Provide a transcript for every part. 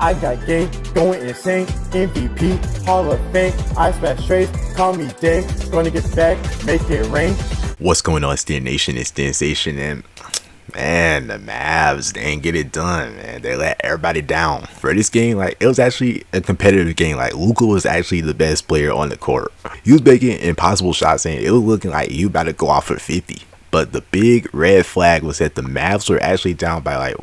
I got game, going insane, MVP, Hall of Fame, I smash straight, call me Dame, gonna get back, make it rain. What's going on, Steer Nation? It's Sensation, and man, the Mavs, they ain't get it done, man. They let everybody down. For this game, like, it was actually a competitive game. Like, Luka was actually the best player on the court. He was making impossible shots, and it was looking like he was about to go off for 50. But the big red flag was that the Mavs were actually down by, like,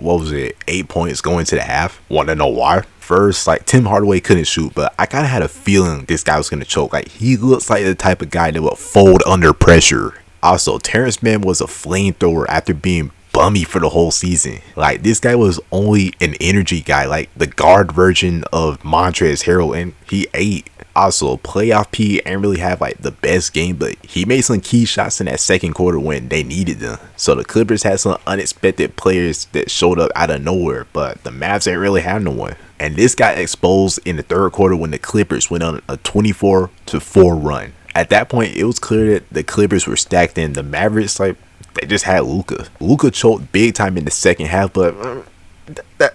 8 points going to the half. Want to know why? First, like, Tim Hardaway couldn't shoot, but I kind of had a feeling this guy was going to choke. Like, he looks like the type of guy that would fold under pressure. Also, Terrence Mann was a flamethrower after being bummy for the whole season. Like, this guy was only an energy guy, like the guard version of Montrezl Harrell, and he ate. Also, playoff P ain't really have like the best game, but he made some key shots in that second quarter when they needed them. So the Clippers had some unexpected players that showed up out of nowhere, but the Mavs ain't really have no one. And this got exposed in the third quarter when the Clippers went on a 24-4 run. At that point, it was clear that the Clippers were stacked in. The Mavericks, like, they just had Luka. Luka choked big time in the second half, but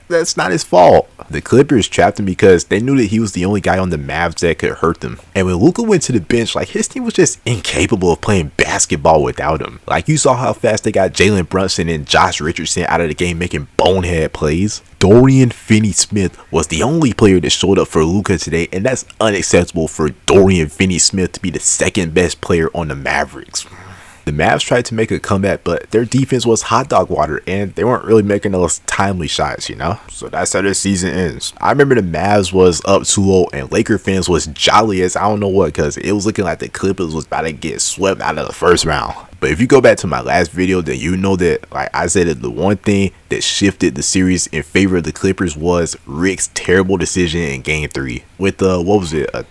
that's not his fault. The Clippers trapped him because they knew that he was the only guy on the Mavs that could hurt them. And when Luka went to the bench, like, his team was just incapable of playing basketball without him. Like, you saw how fast they got Jalen Brunson and Josh Richardson out of the game making bonehead plays. Dorian Finney-Smith was the only player that showed up for Luka today, and that's unacceptable for Dorian Finney-Smith to be the second best player on the Mavericks. The Mavs tried to make a comeback, but their defense was hot dog water, and they weren't really making those timely shots, you know? So that's how their season ends. I remember the Mavs was up 2-0, and Laker fans was jolly as I don't know what, because it was looking like the Clippers was about to get swept out of the first round. But if you go back to my last video, then you know that, like I said, that the one thing that shifted the series in favor of the Clippers was Rick's terrible decision in Game 3. With a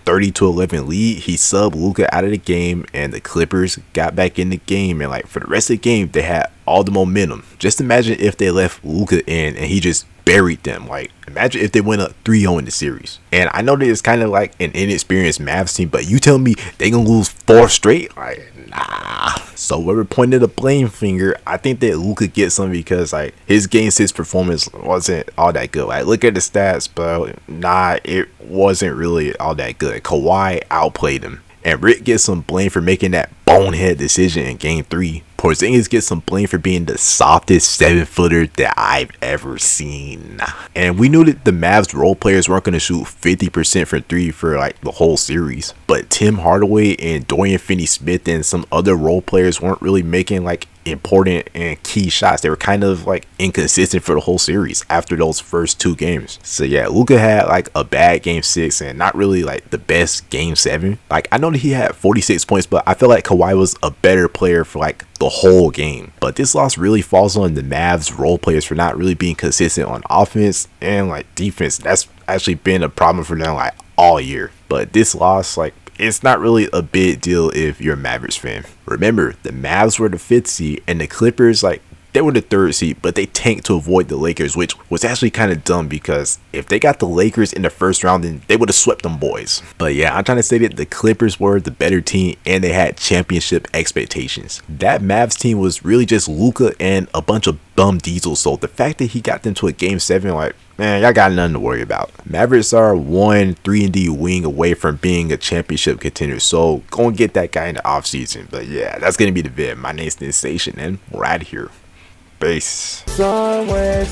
30-11 lead, he subbed Luka out of the game, and the Clippers got back in the game. And like for the rest of the game, they had all the momentum. Just imagine if they left Luka in and he just buried them. Like, imagine if they went up 3-0 in the series. And I know that it's kind of like an inexperienced Mavs team, but you tell me they gonna lose 4 straight? Like, nah. So whoever pointed the blame finger, I think that Luka gets some because like his Game 6 performance wasn't all that good. Like, look at the stats, but nah, it wasn't really all that good. Kawhi outplayed him. And Rick gets some blame for making that bonehead decision in Game 3. Porziņģis gets some blame for being the softest 7-footer that I've ever seen. And we knew that the Mavs role players weren't going to shoot 50% from 3 for like the whole series. But Tim Hardaway and Dorian Finney-Smith and some other role players weren't really making like important and key shots. They were kind of like inconsistent for the whole series after those first 2 games. So yeah, Luka had like a bad Game 6 and not really like the best Game 7. Like, I know that he had 46 points, but I feel like Kawhi was a better player for like the whole game. But this loss really falls on the Mavs role players for not really being consistent on offense and like defense. That's actually been a problem for them like all year. But this loss, like, it's not really a big deal if you're a Mavericks fan. Remember, the Mavs were the 5th seed and the Clippers, like, they were the 3rd seed, but they tanked to avoid the Lakers, which was actually kind of dumb because if they got the Lakers in the first round, then they would have swept them boys. But yeah, I'm trying to say that the Clippers were the better team and they had championship expectations. That Mavs team was really just Luka and a bunch of bum diesels. So the fact that he got them to a Game 7, like, man, y'all got nothing to worry about. Mavericks are 1 3-and-D wing away from being a championship contender, so go and get that guy in the offseason. But yeah, that's gonna be the vid. My name's Sensation, and we're out of here. Peace. Some way.